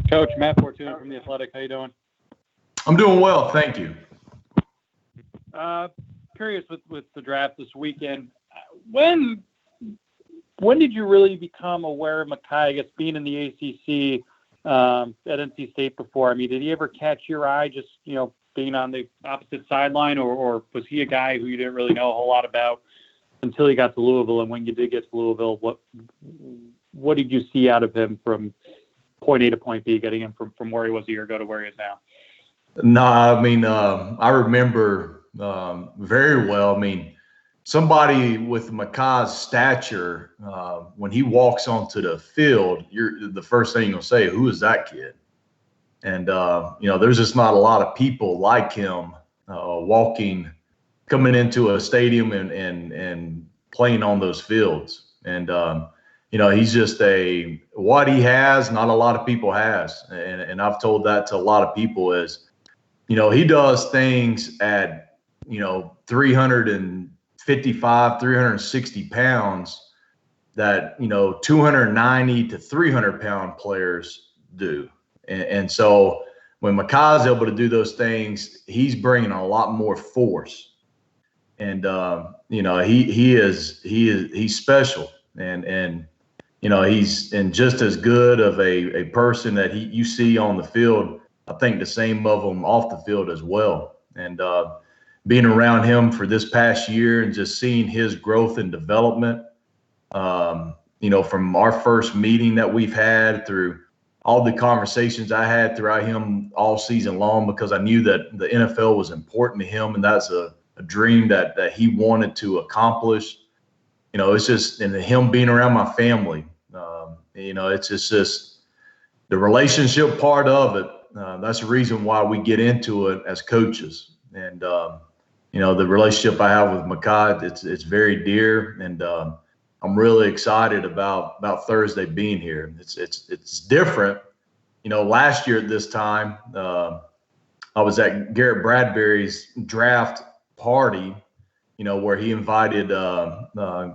Coach, Matt Fortuna from The Athletic. How you doing? I'm doing well, thank you. Curious with the draft this weekend. When did you really become aware of Mekhi, I guess, being in the ACC at NC State before? I mean, did he ever catch your eye just, being on the opposite sideline, or was he a guy who you didn't really know a whole lot about until you got to Louisville? And when you did get to Louisville, what did you see out of him from point A to point B, getting him from where he was a year ago to where he is now? No, I mean, I remember very well. I mean, somebody with Mekhi's stature, when he walks onto the field, the first thing you'll say, who is that kid? And, there's just not a lot of people like him coming into a stadium and playing on those fields. And, he's just what he has, not a lot of people has. And I've told that to a lot of people is, he does things at, 355, 360 pounds that, 290 to 300 pound players do. And so when Mekhi's able to do those things, he's bringing a lot more force. And, he's special. And he's just as good of a person that you see on the field. I think the same of them off the field as well. And being around him for this past year and just seeing his growth and development, from our first meeting that we've had through all the conversations I had throughout him all season long, because I knew that the NFL was important to him and that's a dream that he wanted to accomplish. It's just, and him being around my family, it's just the relationship part of it. That's the reason why we get into it as coaches. And, the relationship I have with Mekhi, it's very dear. And I'm really excited about Thursday being here. It's different. Last year at this time, I was at Garrett Bradbury's draft party, where he invited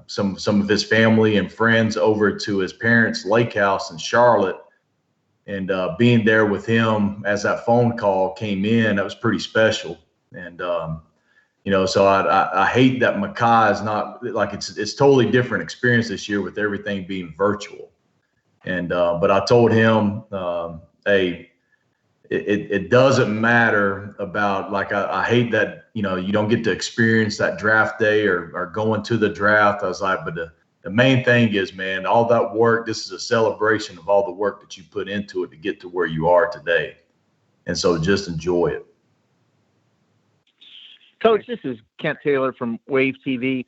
some of his family and friends over to his parents' lake house in Charlotte. And being there with him as that phone call came in, that was pretty special. And, so I hate that Mekhi is not like it's totally different experience this year with everything being virtual. And but I told him, hey, it doesn't matter about I hate that, you don't get to experience that draft day or going to the draft. I was like, but the main thing is, man, all that work, this is a celebration of all the work that you put into it to get to where you are today. And so just enjoy it. Coach, this is Kent Taylor from Wave TV.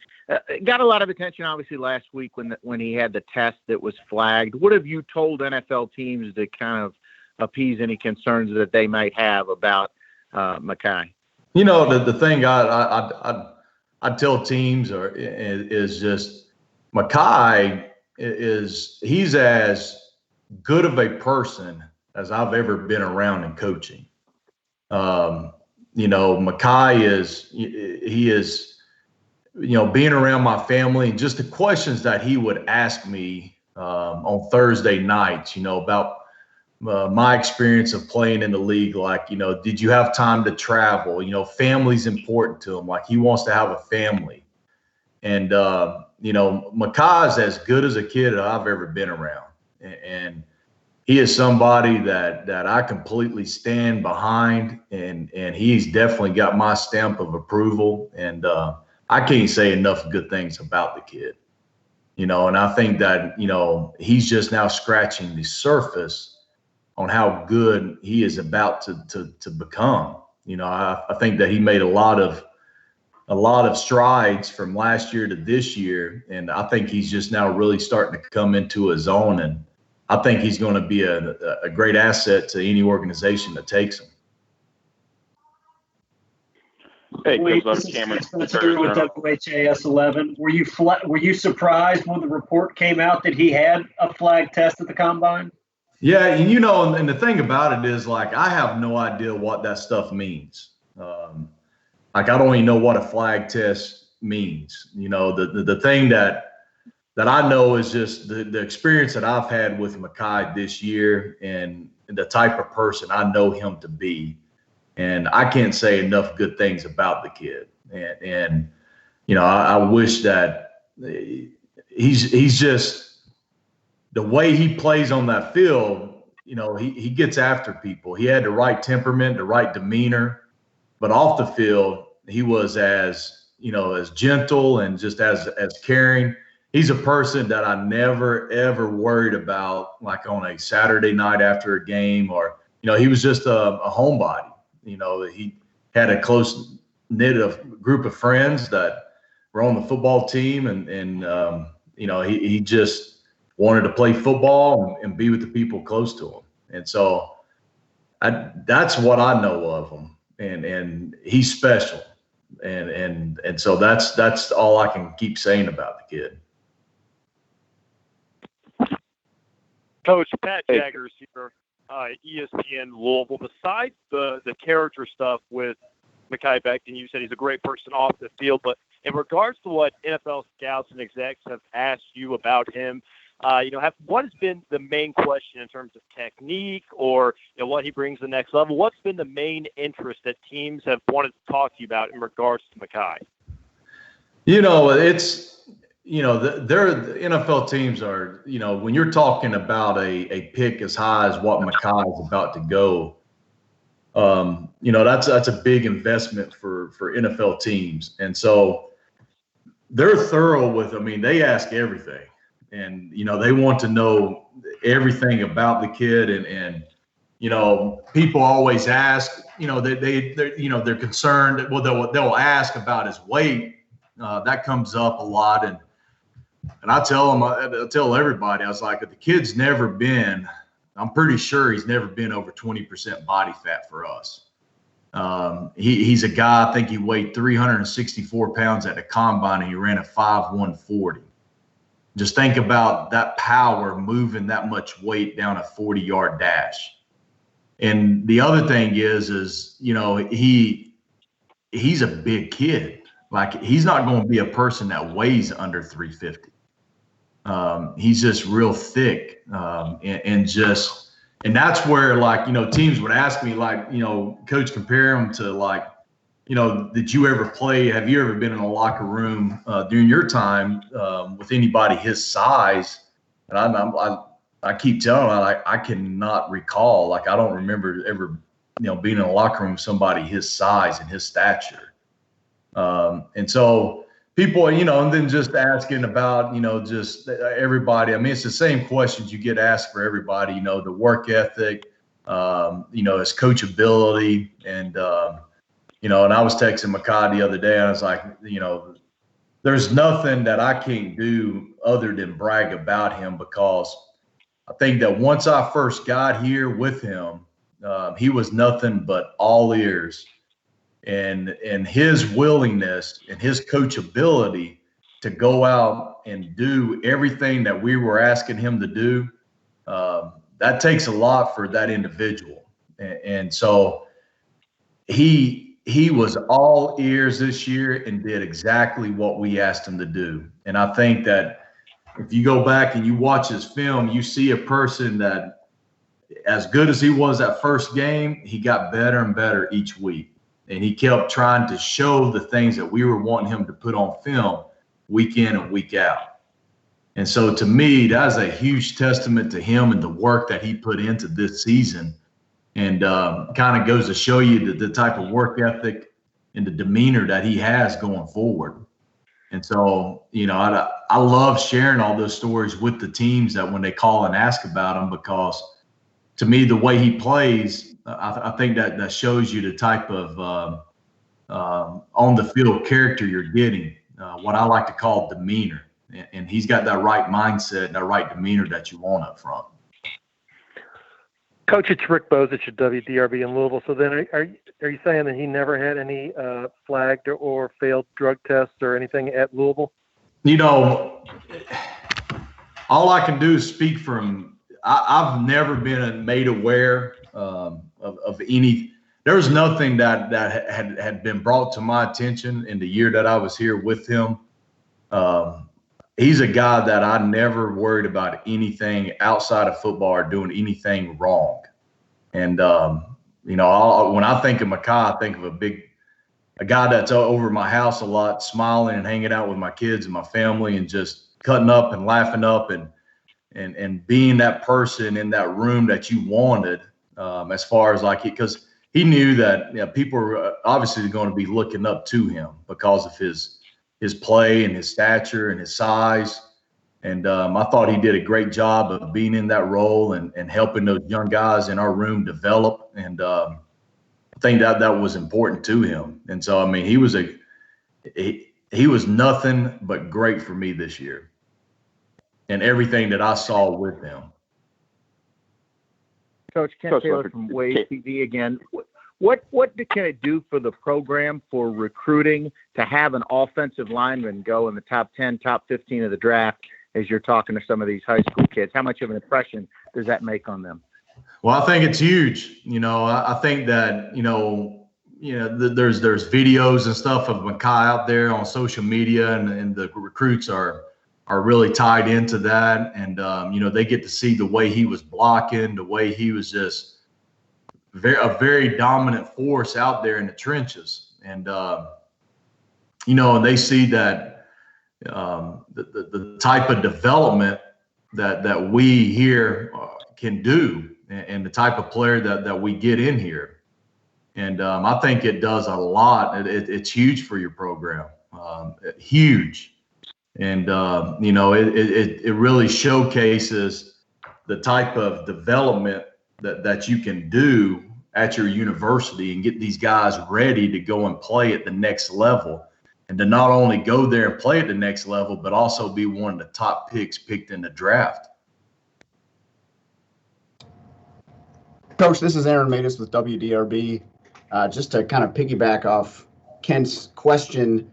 Got a lot of attention, obviously, last week when he had the test that was flagged. What have you told NFL teams to kind of appease any concerns that they might have about Mekhi? The thing I tell teams is just Mekhi he's as good of a person as I've ever been around in coaching. Mekhi is being around my family and just the questions that he would ask me on Thursday nights, about my experience of playing in the league. Like, did you have time to travel? Family's important to him. Like, he wants to have a family. And, Mekhi is as good as a kid that I've ever been around. And he is somebody that I completely stand behind, and he's definitely got my stamp of approval. And I can't say enough good things about the kid, and I think that, he's just now scratching the surface on how good he is about to become. I think that he made a lot of strides from last year to this year, and I think he's just now really starting to come into his own. And I think he's going to be a great asset to any organization that takes him. Hey, Coach Cameron. With WHAS 11, were you surprised when the report came out that he had a flag test at the combine? Yeah, and the thing about it is, I have no idea what that stuff means. I don't even know what a flag test means. The thing that that I know is just the experience that I've had with Mekhi this year and the type of person I know him to be. And I can't say enough good things about the kid. And I wish that he's just the way he plays on that field, he gets after people. He had the right temperament, the right demeanor, but off the field, he was as gentle and just as caring. He's a person that I never, ever worried about, like on a Saturday night after a game, or, he was just a homebody. He had a close-knit group of friends that were on the football team, and he just wanted to play football and be with the people close to him. And so that's what I know of him, and he's special. And so that's all I can keep saying about the kid. Coach, Pat Jaggers here, ESPN Louisville. Besides the character stuff with Mekhi Becton, you said he's a great person off the field, but in regards to what NFL scouts and execs have asked you about him, what has been the main question in terms of technique or what he brings to the next level? What's been the main interest that teams have wanted to talk to you about in regards to Mekhi? The NFL teams are, when you're talking about a pick as high as what Mekhi is about to go, that's a big investment for NFL teams. And so they're thorough with, they ask everything. And, they want to know everything about the kid. And people always ask, they're concerned. Well, they'll ask about his weight. That comes up a lot. And I tell everybody, I was like, if the kid's never been, I'm pretty sure he's never been over 20% body fat for us. He's a guy, I think he weighed 364 pounds at the combine, and he ran a 5.140. Just think about that power moving that much weight down a 40-yard dash. And the other thing is he's a big kid. Like, he's not going to be a person that weighs under 350. He's just real thick. And that's where, teams would ask me, Coach, compare him to, did you ever play? Have you ever been in a locker room during your time with anybody his size? And I keep telling him, I cannot recall. I don't remember ever, being in a locker room with somebody his size and his stature. And so people, and then just asking about, just everybody. It's the same questions you get asked for everybody, the work ethic, his coachability. And I was texting Mekhi the other day, and I was like, there's nothing that I can't do other than brag about him, because I think that once I first got here with him, he was nothing but all ears. And his willingness and his coachability to go out and do everything that we were asking him to do, that takes a lot for that individual. And so he was all ears this year and did exactly what we asked him to do. And I think that if you go back and you watch his film, you see a person that, as good as he was that first game, he got better and better each week. And he kept trying to show the things that we were wanting him to put on film week in and week out. And so to me, that's a huge testament to him and the work that he put into this season. And kind of goes to show you the type of work ethic and the demeanor that he has going forward. And so, I love sharing all those stories with the teams that when they call and ask about him, because to me, the way he plays, I think that shows you the type of on the field character you're getting, what I like to call demeanor. And he's got that right mindset and that right demeanor that you want up front. Coach, it's Rick Bozich at WDRB in Louisville. So then are you saying that he never had any flagged or failed drug tests or anything at Louisville? All I can do is speak from I've never been made aware of any. There was nothing that had been brought to my attention in the year that I was here with him. he's a guy that I never worried about anything outside of football or doing anything wrong. And, when I think of Mekhi, I think of a guy that's over my house a lot, smiling and hanging out with my kids and my family and just cutting up and laughing up and being that person in that room that you wanted, as far as because he knew that people were obviously going to be looking up to him because of his play and his stature and his size. And I thought he did a great job of being in that role and helping those young guys in our room develop. And I think that was important to him. And so, I mean, he was nothing but great for me this year and everything that I saw with him. Coach Ken Taylor from Wave TV again. What can it do for the program for recruiting to have an offensive lineman go in the top 10, top 15 of the draft as you're talking to some of these high school kids? How much of an impression does that make on them? Well, I think it's huge. I think that, there's videos and stuff of Mekhi out there on social media, and the recruits are really tied into that. And, they get to see the way he was blocking, the way he was just a very dominant force out there in the trenches. And, and they see that the type of development that we here can do and the type of player that we get in here. And I think it does a lot. It's huge for your program, huge. And, it really showcases the type of development that you can do at your university and get these guys ready to go and play at the next level, and to not only go there and play at the next level, but also be one of the top picks picked in the draft. Coach, this is Aaron Matus with WDRB. Just to kind of piggyback off Kent's question,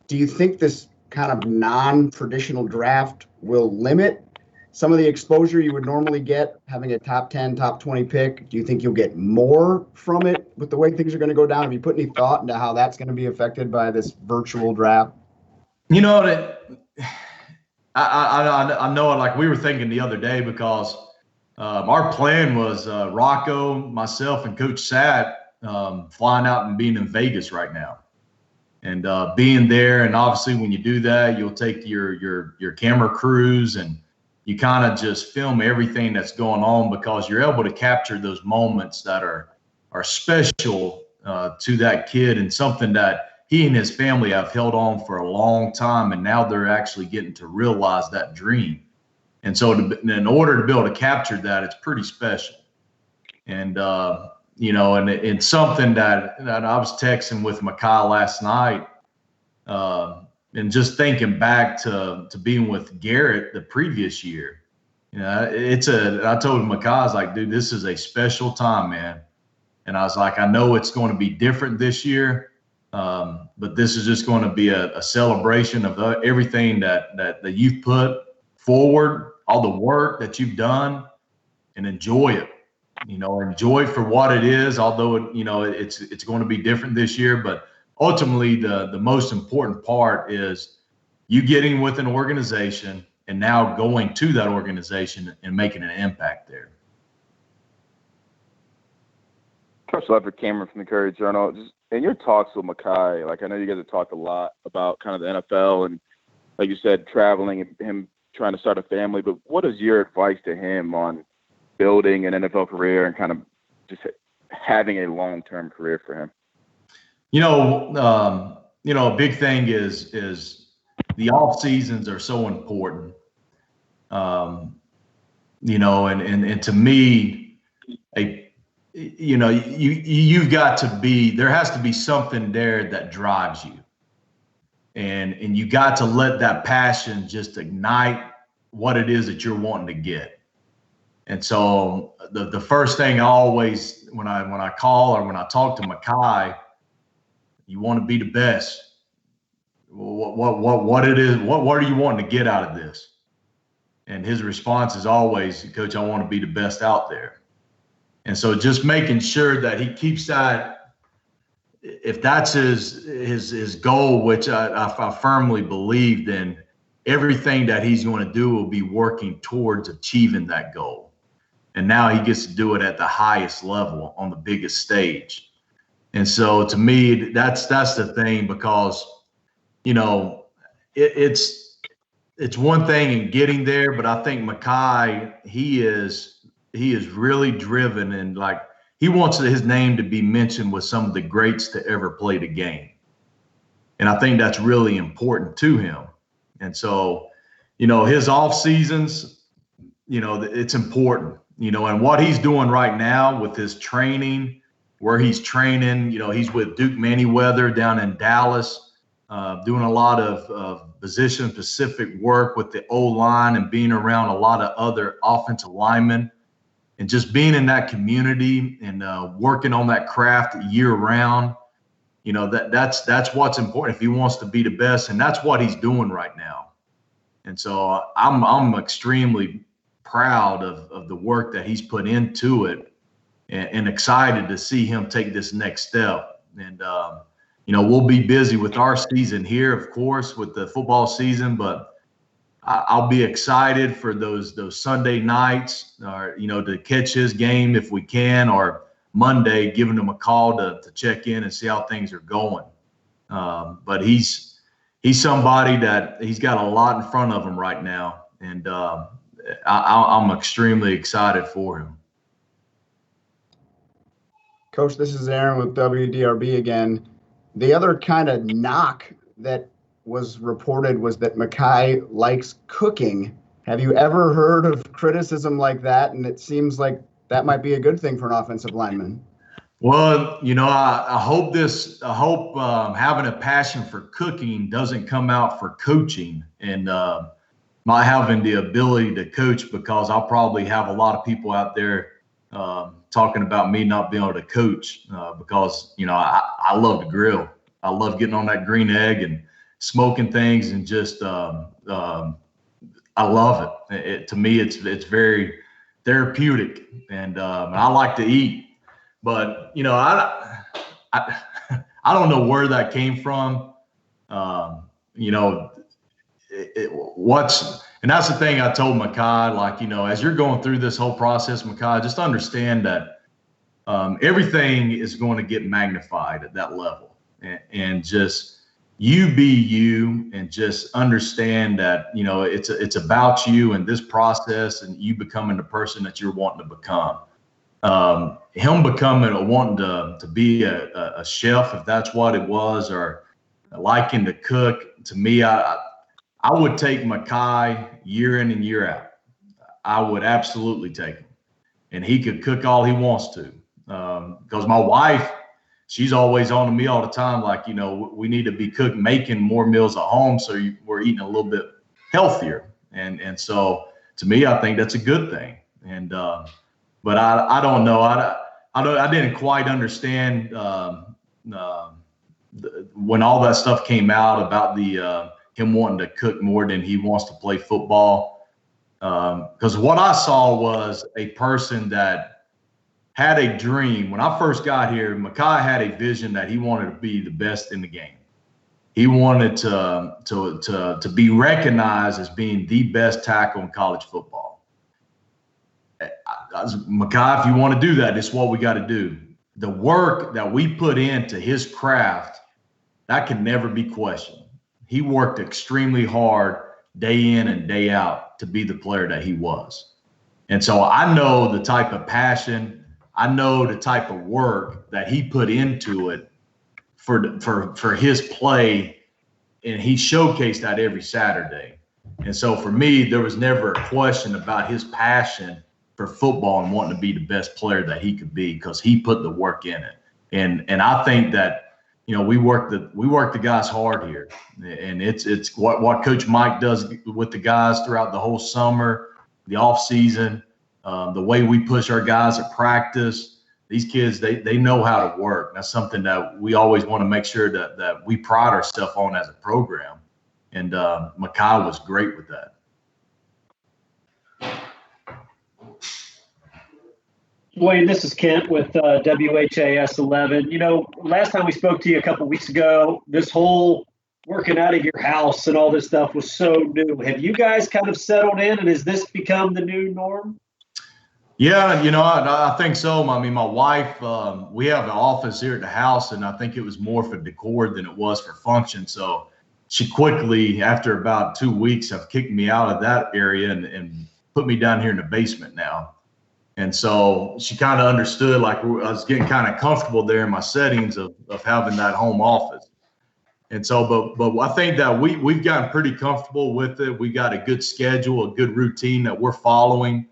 do you think this kind of non-traditional draft will limit some of the exposure you would normally get having a top 10, top 20 pick? Do you think you'll get more from it with the way things are going to go down? Have you put any thought into how that's going to be affected by this virtual draft? I know it, we were thinking the other day, because our plan was Rocco, myself, and Coach Sat flying out and being in Vegas right now. And being there, and obviously when you do that, you'll take your camera crews and you kind of just film everything that's going on, because you're able to capture those moments that are special to that kid, and something that he and his family have held on for a long time, and now they're actually getting to realize that dream. And so in order to be able to capture that, it's pretty special. And, and it's something that I was texting with Mekhi last night, and just thinking back to being with Garrett the previous year. I told Mekhi, I was like, dude, this is a special time, man. And I was like, I know it's going to be different this year, but this is just going to be a celebration of everything that you've put forward, all the work that you've done, and enjoy it. Enjoy it for what it is, although it's going to be different this year. But ultimately, the most important part is you getting with an organization and now going to that organization and making an impact there. Coach Ledford, Cameron from the Courier Journal. Just in your talks with Mekhi, I know you guys have talked a lot about kind of the NFL and, like you said, traveling and him trying to start a family. But what is your advice to him on building an NFL career and kind of just having a long-term career for him? A big thing is the off seasons are so important. And to me, you've got to be, there has to be something there that drives you. And you got to let that passion just ignite what it is that you're wanting to get. And so the first thing I always, when I call or when I talk to Mekhi, you want to be the best. What it is, what are you wanting to get out of this? And his response is always, Coach, I want to be the best out there. And so just making sure that he keeps that, if that's his goal, which I firmly believe, then everything that he's going to do will be working towards achieving that goal. And now he gets to do it at the highest level on the biggest stage. And so to me, that's the thing, because, you know, it's one thing in getting there, but I think Mekhi, he is really driven, and like he wants his name to be mentioned with some of the greats to ever play the game. And I think that's really important to him. And so, you know, his off seasons, you know, it's important, you know, and what he's doing right now with his training, where he's training, you know, he's with Duke Manyweather down in Dallas, doing a lot of position specific work with the O-line and being around a lot of other offensive linemen, and just being in that community and working on that craft year round. You know, that's what's important if he wants to be the best, and that's what he's doing right now. And so I'm extremely proud of the work that he's put into it, and excited to see him take this next step. And you know, we'll be busy with our season here, of course, with the football season, but I'll be excited for those Sunday nights, or, you know, to catch his game if we can, or Monday, giving him a call to check in and see how things are going. But he's somebody that he's got a lot in front of him right now, and I'm extremely excited for him. Coach, this is Aaron with WDRB again. The other kind of knock that was reported was that Mekhi likes cooking. Have you ever heard of criticism like that? And it seems like that might be a good thing for an offensive lineman. Well, you know, I hope having a passion for cooking doesn't come out for coaching, and not having the ability to coach, because I'll probably have a lot of people out there talking about me not being able to coach, because, you know, I love to grill. I love getting on that green egg and smoking things, and just I love it. To me, it's very therapeutic, and I like to eat. But, you know, I don't know where that came from. You know, and that's the thing I told Mekhi, like, you know, as you're going through this whole process, Mekhi, just understand that everything is going to get magnified at that level, and just you be you, and just understand that, you know, it's about you and this process, and you becoming the person that you're wanting to become. Him wanting to be a chef, if that's what it was, or liking to cook, to me, I would take Mekhi year in and year out. I would absolutely take him, and he could cook all he wants to, because my wife, she's always on to me all the time, like, you know, we need to be making more meals at home, so we're eating a little bit healthier, and so to me, I think that's a good thing. And but I don't know, I didn't quite understand when all that stuff came out about him wanting to cook more than he wants to play football, because what I saw was a person that had a dream. When I first got here, Mekhi had a vision that he wanted to be the best in the game. He wanted to be recognized as being the best tackle in college football. Mekhi, if you want to do that, it's what we got to do. The work that we put into his craft, that can never be questioned. He worked extremely hard day in and day out to be the player that he was. And so I know the type of passion, I know the type of work that he put into it for his play, and he showcased that every Saturday. And so for me, there was never a question about his passion for football and wanting to be the best player that he could be, because he put the work in it. And I think that, you know, we work the guys hard here, and it's what Coach Mike does with the guys throughout the whole summer, the off season, the way we push our guys at practice. These kids, they know how to work. That's something that we always want to make sure that we pride ourselves on as a program. And Mekhi was great with that. Dwayne, this is Kent with WHAS 11. You know, last time we spoke to you a couple of weeks ago, this whole working out of your house and all this stuff was so new. Have you guys kind of settled in, and has this become the new norm? Yeah, I think so. I mean, my wife, we have an office here at the house, and I think it was more for decor than it was for function. So she quickly, after about 2 weeks, have kicked me out of that area and put me down here in the basement now. And so she kind of understood, like I was getting kind of comfortable there in my settings of having that home office. And so, but I think that we've gotten pretty comfortable with it. We got a good schedule, a good routine that we're following.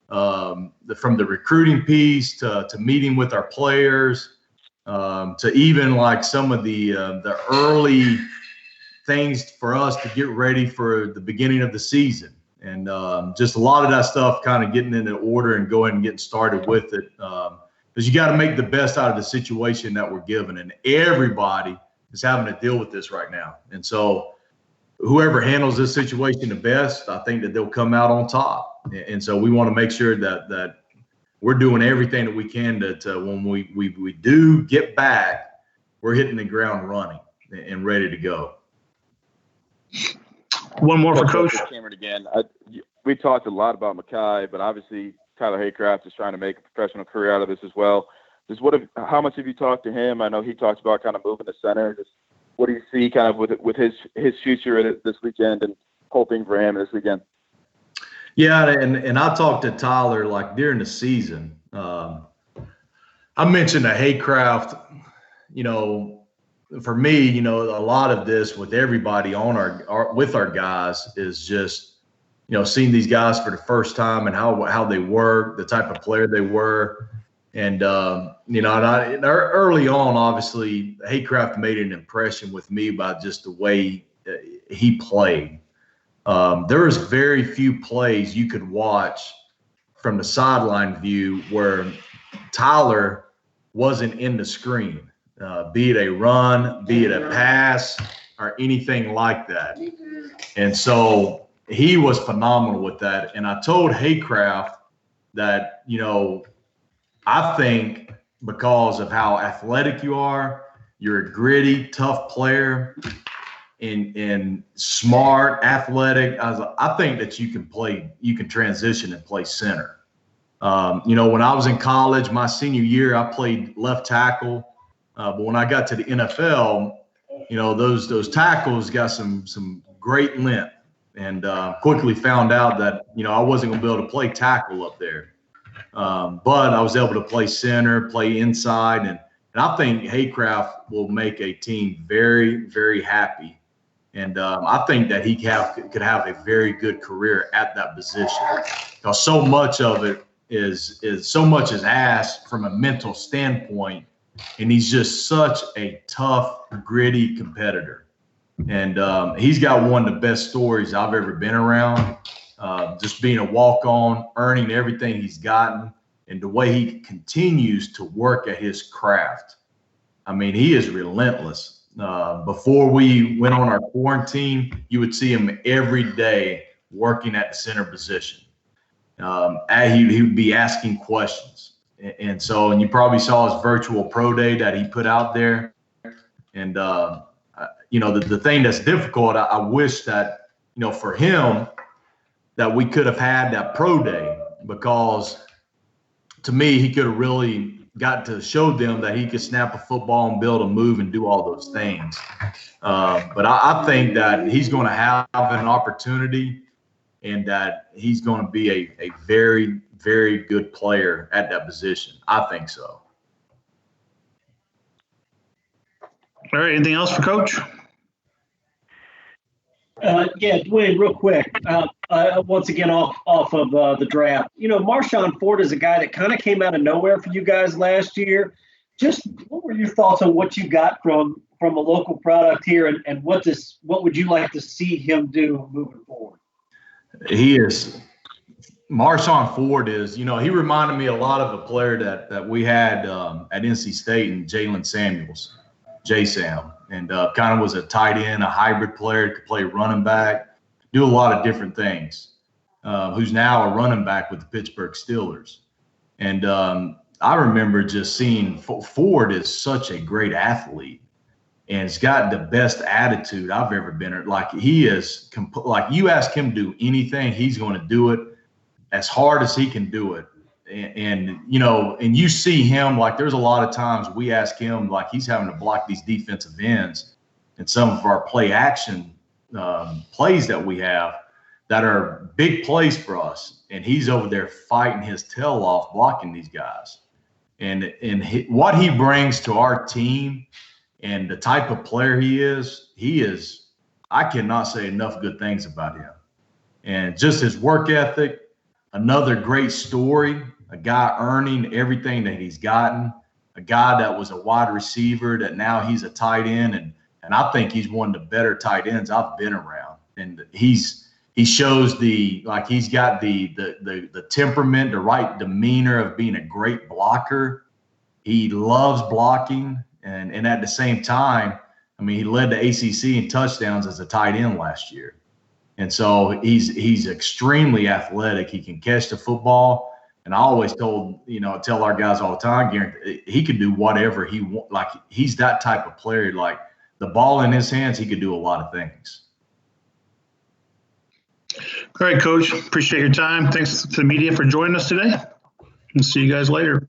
From the recruiting piece to meeting with our players, to even like some of the early things for us to get ready for the beginning of the season, and just a lot of that stuff kind of getting into order and going and getting started with it, because you got to make the best out of the situation that we're given, and everybody is having to deal with this right now. And so whoever handles this situation the best, I think that they'll come out on top. And so we want to make sure that we're doing everything that we can to when we do get back, we're hitting the ground running and ready to go. One more for Coach. Cameron again. We talked a lot about Mekhi, but obviously Tyler Haycraft is trying to make a professional career out of this as well. How much have you talked to him? I know he talks about kind of moving to center. Just what do you see kind of with his future this weekend and hoping for him this weekend? Yeah, and I talked to Tyler like during the season. I mentioned that Haycraft, for me, a lot of this with everybody on our guys is just, seeing these guys for the first time and how they work, the type of player they were. And, early on, obviously, Haycraft made an impression with me by just the way he played. There was very few plays you could watch from the sideline view where Tyler wasn't in the screen, be it a run, be it a pass, or anything like that. And so he was phenomenal with that. And I told Haycraft that, I think because of how athletic you are, you're a gritty, tough player, and smart, athletic. I think that you can transition and play center. When I was in college, my senior year, I played left tackle. But when I got to the NFL, those tackles got some great length, and quickly found out that, I wasn't going to be able to play tackle up there. But I was able to play center, play inside, and I think Haycraft will make a team very, very happy. And I think that he could have a very good career at that position, because so much of it is asked from a mental standpoint, and he's just such a tough, gritty competitor. And he's got one of the best stories I've ever been around. Just being a walk-on, earning everything he's gotten, and the way he continues to work at his craft. I mean, he is relentless. Before we went on our quarantine, you would see him every day working at the center position. He would be asking questions. And you probably saw his virtual pro day that he put out there. And, the thing that's difficult, I wish that, for him, that we could have had that pro day, because to me, he could have really got to show them that he could snap a football and build a move and do all those things. But I think that he's going to have an opportunity, and that he's going to be a very, very good player at that position. I think so. All right. Anything else for Coach? Yeah, Dwayne, real quick. Once again, off of the draft. Marshawn Ford is a guy that kind of came out of nowhere for you guys last year. Just what were your thoughts on what you got from a local product here, and what would you like to see him do moving forward? Marshawn Ford is, he reminded me a lot of a player that we had at NC State, and Jalen Samuels, J-Sam. And kind of was a tight end, a hybrid player, could play running back, do a lot of different things, who's now a running back with the Pittsburgh Steelers. And I remember just seeing Ford is such a great athlete. and has got the best attitude I've ever been in. Like he is, like you ask him to do anything, he's going to do it as hard as he can do it. And you know, and you see him, like there's a lot of times we ask him, like he's having to block these defensive ends and some of our play action plays that we have that are big plays for us. And he's over there fighting his tail off, blocking these guys. And what he brings to our team and the type of player he is, I cannot say enough good things about him. And just his work ethic, another great story, a guy earning everything that he's gotten, a guy that was a wide receiver that now he's a tight end. And I think he's one of the better tight ends I've been around. And he shows he's got the temperament, the right demeanor of being a great blocker. He loves blocking. And at the same time, I mean, he led the ACC in touchdowns as a tight end last year. And so he's extremely athletic. He can catch the football. And I always tell our guys all the time, he could do whatever he wants. Like he's that type of player. Like the ball in his hands, he could do a lot of things. All right, Coach. Appreciate your time. Thanks to the media for joining us today. And see you guys later.